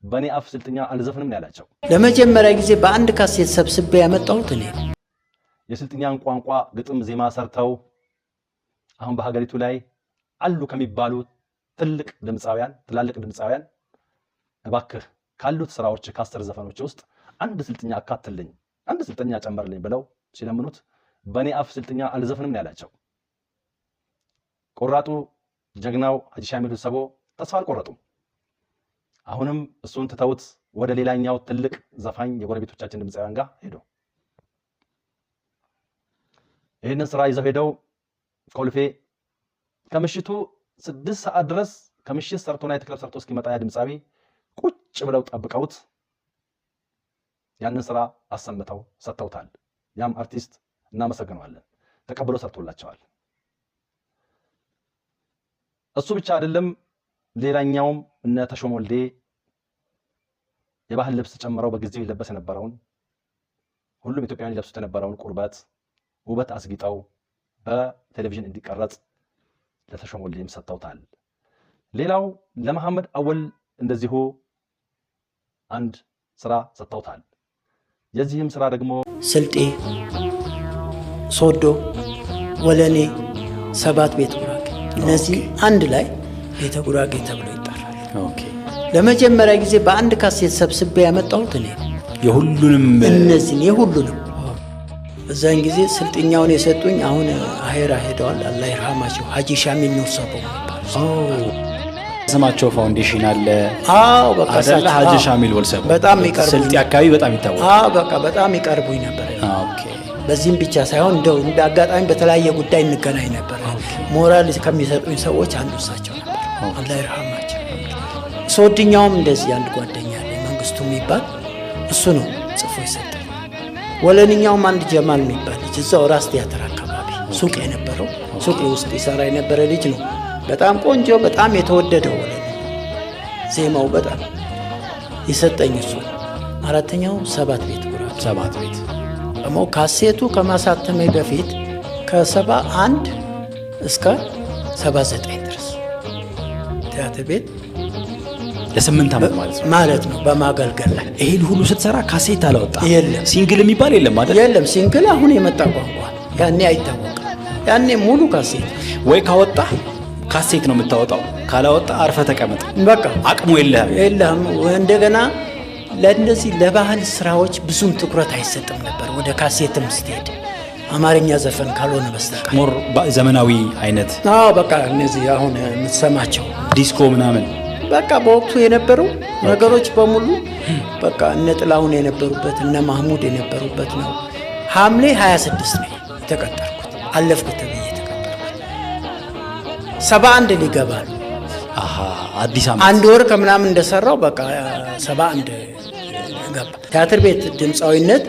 በኔ አፍ ስልጥኛ አልዘፍንም ያላቸው ለመጀመሪያ ጊዜ በአንድ ካሴት ሰብስቤ ያመጣሁት እኔ የስልጥኛን ቋንቋ ግጥም ዜማ ሰርተው አሁን በሀገሪቱ ላይ አሉ ከሚባሉ ትላልቅ ድምጻውያን እባክህ ካሉት ስራዎች ካስተር ዘፈኖች ውስጥ አንድ ስልጥኛ አካትልኝ አንድ ስልጥኛ ጨመርልኝ ብለው ሲለምኑት በኔ አፍ ስልጥኛ አልዘፍንም ያላቸው ቆራጡ ጀግናው ሀጂ ሻሚል ሰቦ ተስፋ አልቆረጡም። አሁንም እሱን ተተውት ወደ ሌላኛው ትልቅ ዘፋኝ የጎረቤቶቻችን ድምጻውያን ጋር ሄዶ ይሄንን ስራ ይዘው ሄደው ኮልፌ ከምሽቱ 6 ሰዓት ድረስ ከምሽት ሰርቶና የተክለብ ሰርቶ እስኪመጣ ያ ድምጻዊ ቁጭ ብለው ጠብቀውት ያንን ስራ አሰምተው ሰጥተውታል። ያም አርቲስት እናመሰግነዋለን ተቀብሎ ሰርቶላቸዋል። እሱ ብቻ አይደለም ሌላኛውም እነ ተሾመ ወልዴ የባህል ልብስ ጨምረው በጊዜው ይለበስ የነበረውን ሁሉም ኢትዮጵያውያን ይለብሱት የነበረውን ቁርበት ውበት አስጊጠው በቴሌቪዥን እንዲቀረጽ ለተሾመ ወልዴም ሰጥተውታል። ሌላው ለመሐመድ አወል እንደዚሁ አንድ ስራ ሰጥተውታል። የዚህም ስራ ደግሞ ስልጤ ሶዶ ወለኔ ሰባት ቤት ጉራጌ እነዚህ አንድ ላይ ቤተ ጉራጌ ተብሎ ይጠራል። ኦኬ ለመጀመሪያ ጊዜ በአንድ ካሴት ሰብስቤ ያመጣሁት እኔ የሁሉንም እነዚህን የሁሉንም በዛን ጊዜ ስልጥኛውን የሰጡኝ አሁን አሄራ ሄደዋል አላህ ይርሐማቸው ሀጂ ሻሚል ኑር ሰቦ ይባላል። ስማቸው ፋውንዴሽን አለ። አዎ በቃ አደለ ሀጂ ሻሚል ወልሰቦ በጣም ይቀርቡኝ ስልጤ አካባቢ በጣም ይታወቃል። አዎ በቃ በጣም ይቀርቡኝ ነበር። ኦኬ በዚህም ብቻ ሳይሆን እንደው እንደ አጋጣሚ በተለያየ ጉዳይ እንገናኝ ነበር። ሞራል ከሚሰጡኝ ሰዎች አንዱ እሳቸው ነበር አላህ ይርሐማቸው። ሶድኛውም እንደዚህ አንድ ጓደኛ አለ መንግስቱ የሚባል እሱ ነው ጽፎ ይሰጣል። ወለንኛውም አንድ ጀማል የሚባል ልጅ እዛው ራስ ቲያትር አካባቢ ሱቅ የነበረው ሱቅ ውስጥ ይሰራ የነበረ ልጅ ነው። በጣም ቆንጆ በጣም የተወደደው ወለኔ ዜማው በጣም ይሰጠኝ እሱ። አራተኛው ሰባት ቤት ጉራጌ ሰባት ቤት ደግሞ ካሴቱ ከማሳተሜ በፊት ከ71 እስከ 79 ድረስ ቲያትር ቤት ለ8 ዓመት ማለት ነው በማገልገል ላይ። ይሄን ሁሉ ስትሰራ ካሴት አላወጣ? የለም ሲንግል የሚባል የለም አይደል? የለም ሲንግል አሁን የመጣ ቋንቋ ያኔ አይታወቅም። ያኔ ሙሉ ካሴት ወይ ካወጣ ካሴት ነው የምታወጣው፣ ካላወጣ አርፈ ተቀመጥ በቃ አቅሙ የለህም። እንደገና ለእንደዚህ ለባህል ስራዎች ብዙም ትኩረት አይሰጥም ነበር ወደ ካሴትም ስትሄድ አማርኛ ዘፈን ካልሆነ በስተቀር ሞር ዘመናዊ አይነት በቃ እነዚህ አሁን የምትሰማቸው ዲስኮ ምናምን በቃ በወቅቱ የነበሩ ነገሮች በሙሉ በቃ እነ ጥላሁን የነበሩበት እነ ማህሙድ የነበሩበት ነው። ሐምሌ 26 ነው የተቀጠርኩት አለፍኩት ተብዬ የተቀጠርኩት 71 ሊገባል አዲስ ዓመት አንድ ወር ከምናምን እንደሰራው በቃ 71 ገባ። ቲያትር ቤት ድምፃዊነት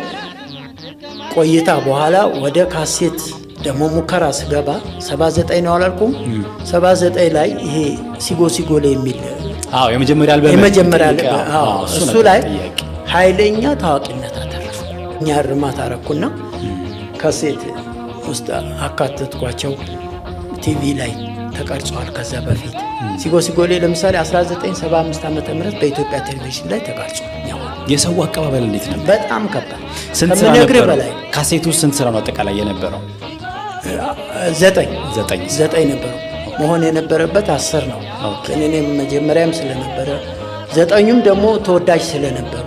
ቆይታ በኋላ ወደ ካሴት ደግሞ ሙከራ ስገባ 79 ነው አላልኩም? 79 ላይ ይሄ ሲጎ ሲጎ ላይ የሚል የመጀመሪያ አልበም እሱ ላይ ኃይለኛ ታዋቂነት አተረፍኩ። እኛ እርማት አረኩና ካሴት ውስጥ አካተትኳቸው። ቲቪ ላይ ተቀርጿል። ከዛ በፊት ሲጎ ሲጎ ላይ ለምሳሌ 1975 ዓመተ ምህረት በኢትዮጵያ ቴሌቪዥን ላይ ተቀርጿል። የሰው አቀባበል እንዴት ነበር? በጣም ከባድ ከምነግርህ በላይ። ካሴቱ ስንት ስራ ነው አጠቃላይ የነበረው? 9 ነበሩ። መሆን የነበረበት 10 ነው። ግን እኔም መጀመሪያም ስለነበረ 9ኙም ደግሞ ተወዳጅ ስለነበሩ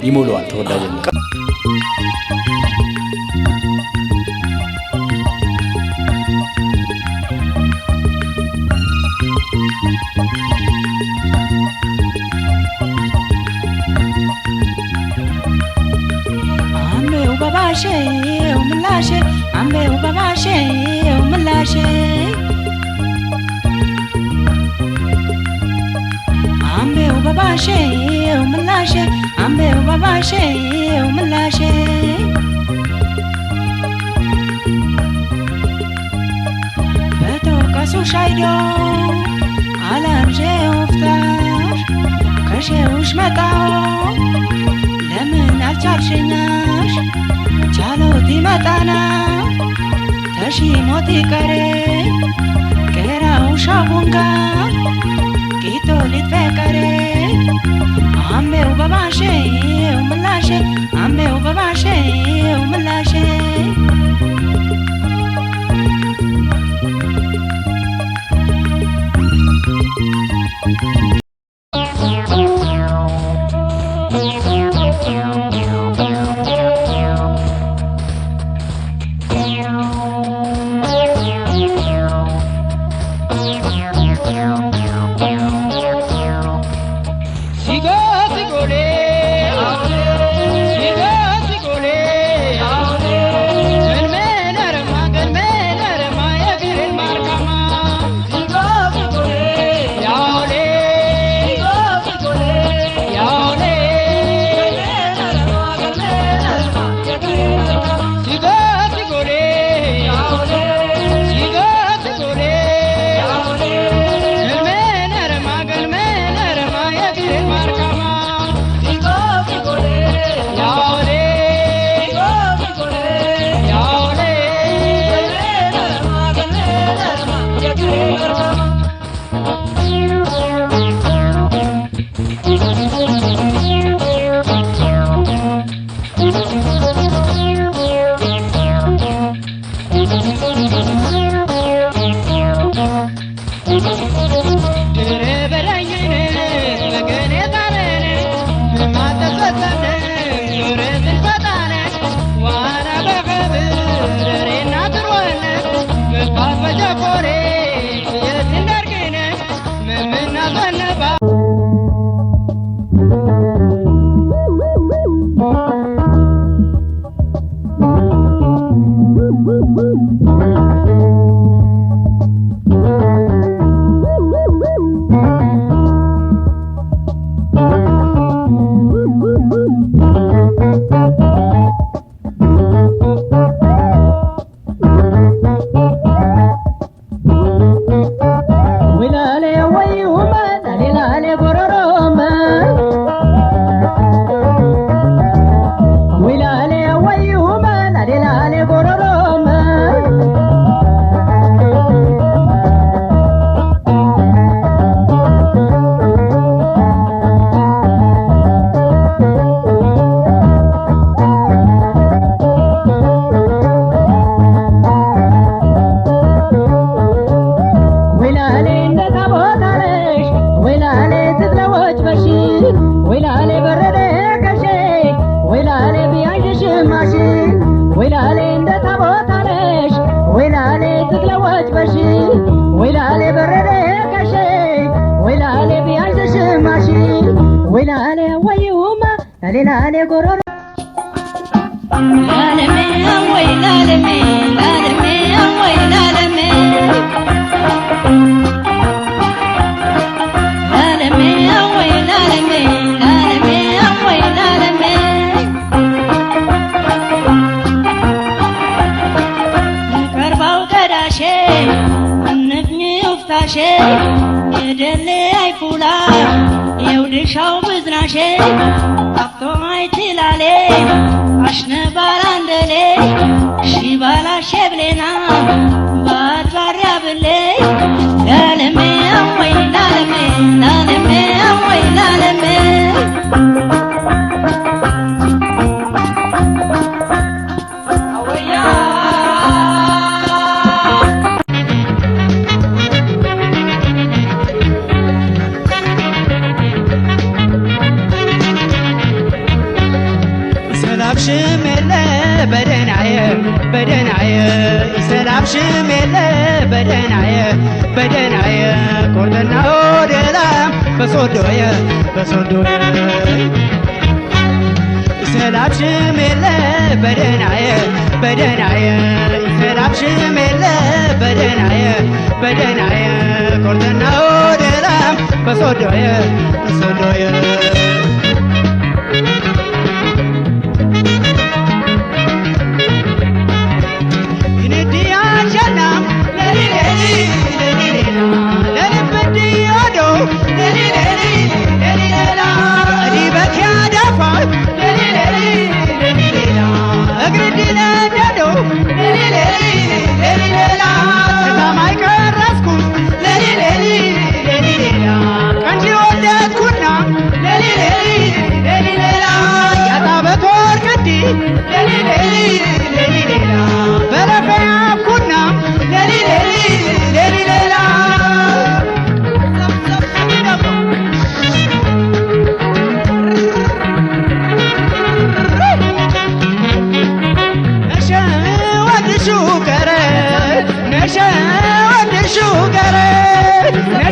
ይሞላዋል ተወዳጅ ነው። አምቤው ባባሼ ምላሼ አምቤው ባባሼ ምላሼ አምቤው ባባሼ ምላሼ በተወቀሱ ሻይዶ አላምዤ ወፍታር ከሼውሽ መጣው ለምን አልቻልሽኛሽ ቻሎት ይመጣና ተሺሞት ይቀሬ ቄራው ሻቡንጋ ቂቶ ሊትፈቀሬ በባሼው ምላሼ አምቤው በባሼው ምላሼ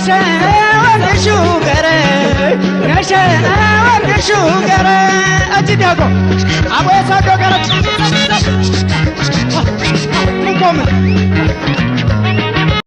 نشا وندشو غره نشا وندشو غره أجدكو أبو يسادو غره نقوم